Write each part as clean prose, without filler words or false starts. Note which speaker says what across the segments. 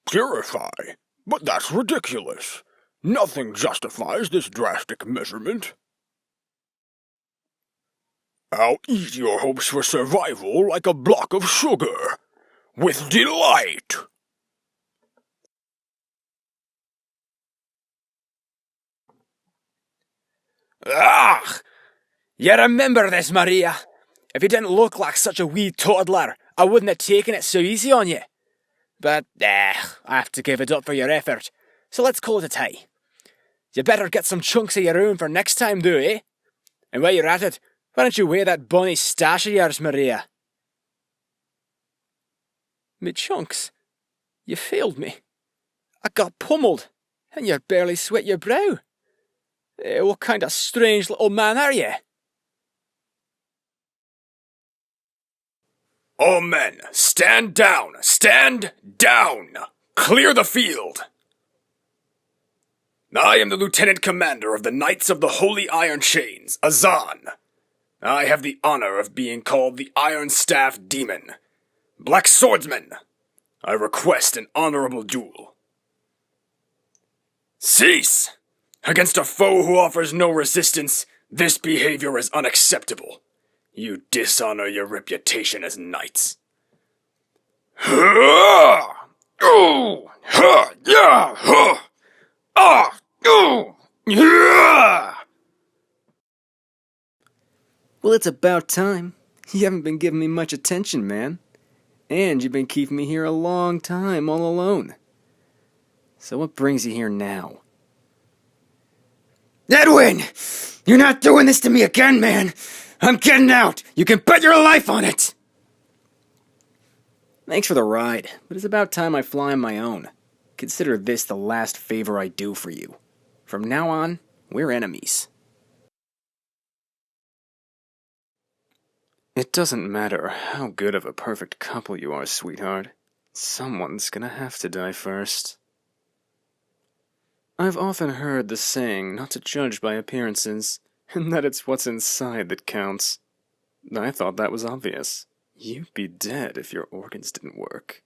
Speaker 1: Purify? But that's ridiculous. Nothing justifies this drastic measurement. I'll eat your hopes for survival like a block of sugar. With delight!
Speaker 2: Ah! You remember this, Maria? If you didn't look like such a wee toddler, I wouldn't have taken it so easy on you. But, I have to give it up for your effort, so let's call it a tie. You better get some chunks of your own for next time, though, eh? And while you're at it, why don't you wear that bonny stash of yours, Maria? Me chunks? You failed me. I got pummeled, and you barely sweat your brow. What kind of strange little man are you?
Speaker 1: All men, stand down! Stand down! Clear the field! I am the Lieutenant Commander of the Knights of the Holy Iron Chains, Azan. I have the honor of being called the Iron Staff Demon. Black Swordsman, I request an honorable duel. Cease! Against a foe who offers no resistance, this behavior is unacceptable. You dishonor your reputation as knights.
Speaker 2: Well, it's about time. You haven't been giving me much attention, man. And you've been keeping me here a long time all alone. So what brings you here now? Edwin! You're not doing this to me again, man! I'm getting out! You can bet your life on it! Thanks for the ride, but it's about time I fly on my own. Consider this the last favor I do for you. From now on, we're enemies. It doesn't matter how good of a perfect couple you are, sweetheart. Someone's gonna have to die first. I've often heard the saying not to judge by appearances, and that it's what's inside that counts. I thought that was obvious. You'd be dead if your organs didn't work.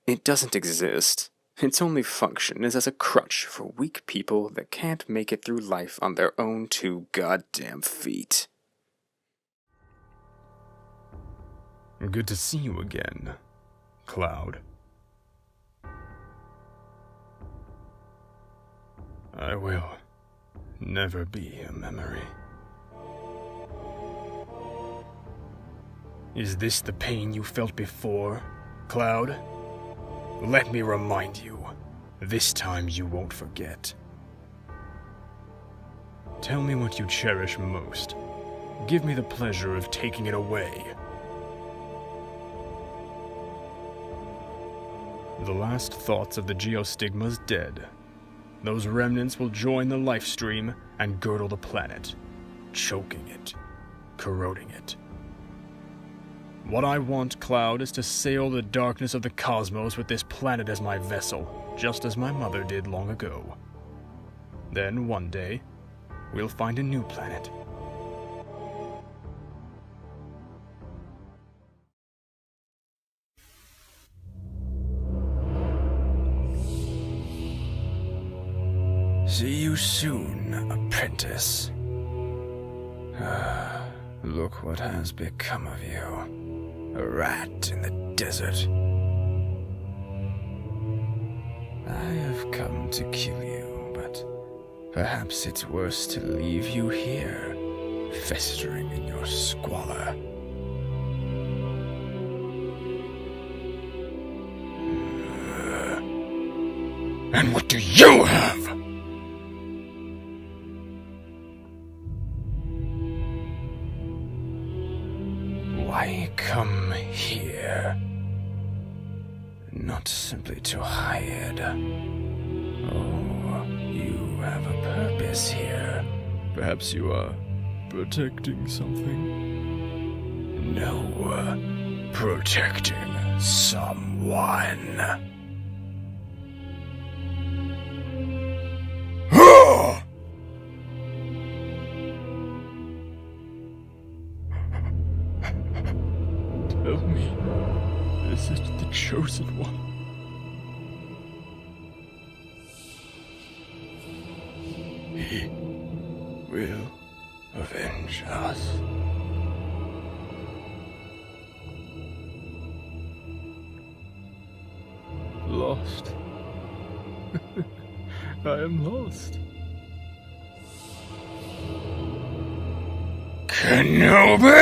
Speaker 2: It doesn't exist. Its only function is as a crutch for weak people that can't make it through life on their own two goddamn feet.
Speaker 3: Good to see you again, Cloud. I will never be a memory. Is this the pain you felt before, Cloud? Let me remind you, this time you won't forget. Tell me what you cherish most. Give me the pleasure of taking it away. The last thoughts of the Geostigma's dead. Those remnants will join the life stream and girdle the planet, choking it, corroding it. What I want, Cloud, is to sail the darkness of the cosmos with this planet as my vessel, just as my mother did long ago. Then, one day, we'll find a new planet.
Speaker 1: See you soon, apprentice. Look what has become of you. A rat in the desert. I have come to kill you, but perhaps it's worse to leave you here, festering in your squalor. And what do you have? Why come here? Not simply to hide. Oh, you have a purpose here.
Speaker 3: Perhaps you are protecting something?
Speaker 1: No, protecting someone.
Speaker 3: Tell me, is it the Chosen One?
Speaker 1: will avenge us.
Speaker 3: Lost. I am lost.
Speaker 1: Kenobi!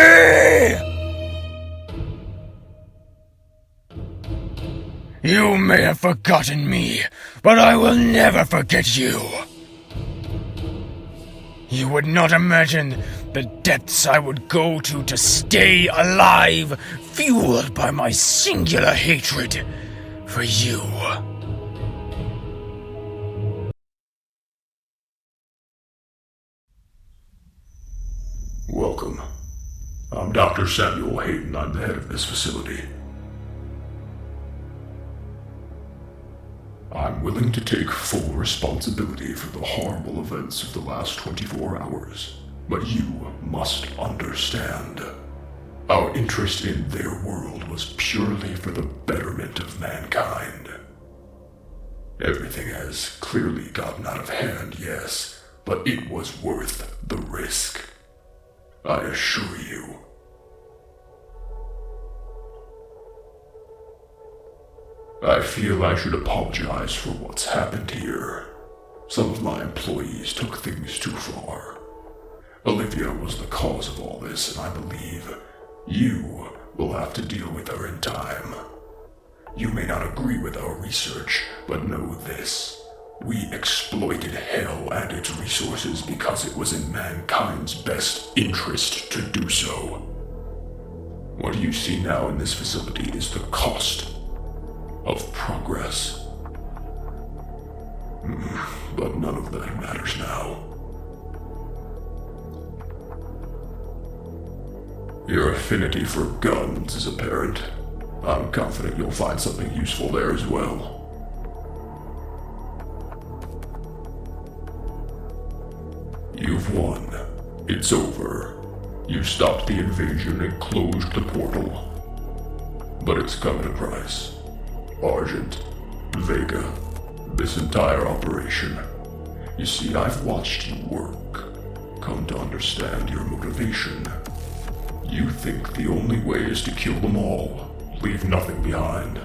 Speaker 1: You may have forgotten me, but I will never forget you. You would not imagine the depths I would go to stay alive, fueled by my singular hatred for you.
Speaker 4: Welcome. I'm Dr. Samuel Hayden. I'm the head of this facility. I'm willing to take full responsibility for the horrible events of the last 24 hours, but you must understand. Our interest in their world was purely for the betterment of mankind. Everything has clearly gotten out of hand, yes, but it was worth the risk. I assure you. I feel I should apologize for what's happened here. Some of my employees took things too far. Olivia was the cause of all this, and I believe you will have to deal with her in time. You may not agree with our research, but know this. We exploited hell and its resources because it was in mankind's best interest to do so. What you see now in this facility is the cost of progress. But none of that matters now. Your affinity for guns is apparent. I'm confident you'll find something useful there as well. You've won. It's over. You stopped the invasion and closed the portal. But it's come at a price. Argent, Vega, this entire operation. You see, I've watched you work, come to understand your motivation. You think the only way is to kill them all, leave nothing behind.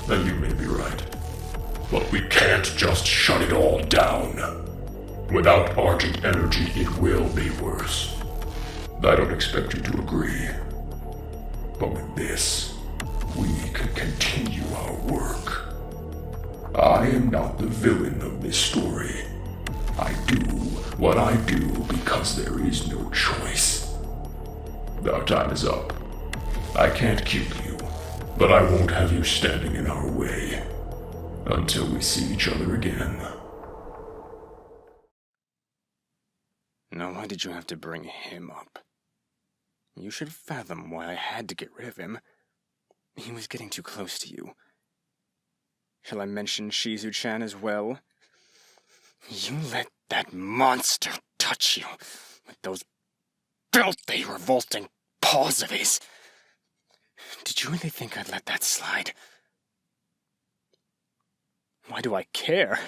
Speaker 4: And you may be right. But we can't just shut it all down. Without Argent energy, it will be worse. I don't expect you to agree. But with this, we can continue our work. I am not the villain of this story. I do what I do because there is no choice. Our time is up. I can't kill you, but I won't have you standing in our way until we see each other again.
Speaker 2: Now, why did you have to bring him up? You should fathom why I had to get rid of him. He was getting too close to you. Shall I mention Shizu-chan as well? You let that monster touch you with those filthy, revolting paws of his. Did you really think I'd let that slide? Why do I care?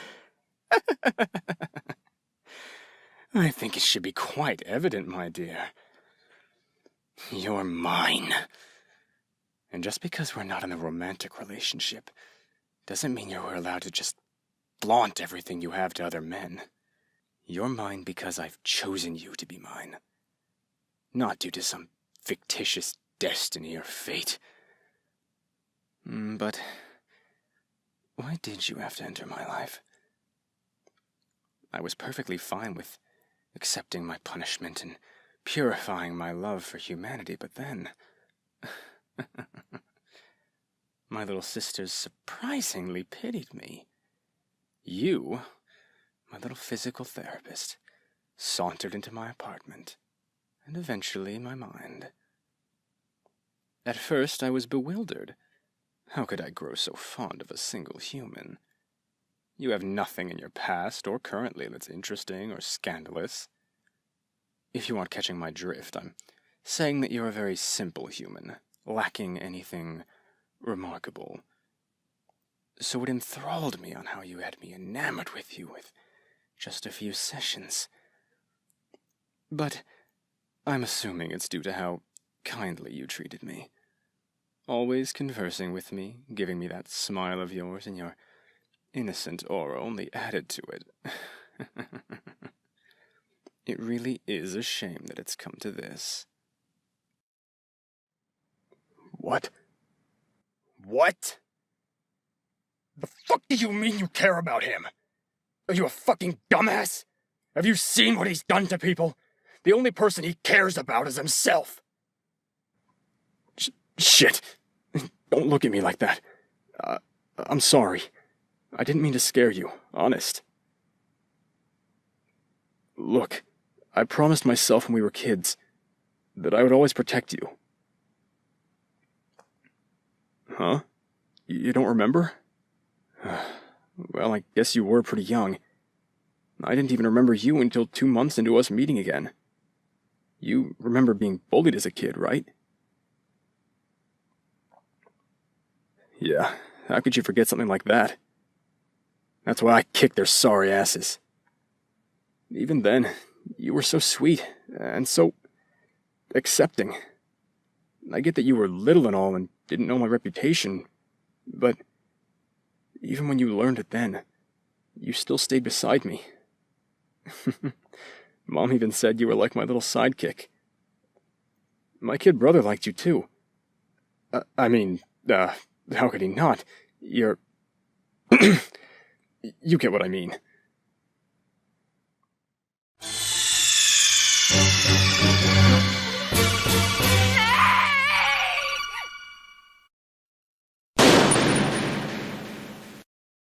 Speaker 2: I think it should be quite evident, my dear. You're mine. And just because we're not in a romantic relationship doesn't mean you're allowed to just flaunt everything you have to other men. You're mine because I've chosen you to be mine. Not due to some fictitious destiny or fate. But why did you have to enter my life? I was perfectly fine with accepting my punishment and purifying my love for humanity, but then my little sisters surprisingly pitied me. You, my little physical therapist, sauntered into my apartment, and eventually my mind. At first I was bewildered. How could I grow so fond of a single human? You have nothing in your past or currently that's interesting or scandalous. If you aren't catching my drift, I'm saying that you're a very simple human, lacking anything remarkable. So it enthralled me on how you had me enamored with you with just a few sessions. But I'm assuming it's due to how kindly you treated me. Always conversing with me, giving me that smile of yours, and your innocent aura only added to it. It really is a shame that it's come to this.
Speaker 1: What? What? The fuck do you mean you care about him? Are you a fucking dumbass? Have you seen what he's done to people? The only person he cares about is himself. Shit. Don't look at me like that. I'm sorry. I didn't mean to scare you, honest. Look, I promised myself when we were kids that I would always protect you. Huh? You don't remember? Well, I guess you were pretty young. I didn't even remember you until 2 months into us meeting again. You remember being bullied as a kid, right? Yeah, how could you forget something like that? That's why I kicked their sorry asses. Even then, you were so sweet, and so accepting. I get that you were little and all and didn't know my reputation, but even when you learned it then, you still stayed beside me. Mom even said you were like my little sidekick. My kid brother liked you too. How could he not? You're... You get what I mean.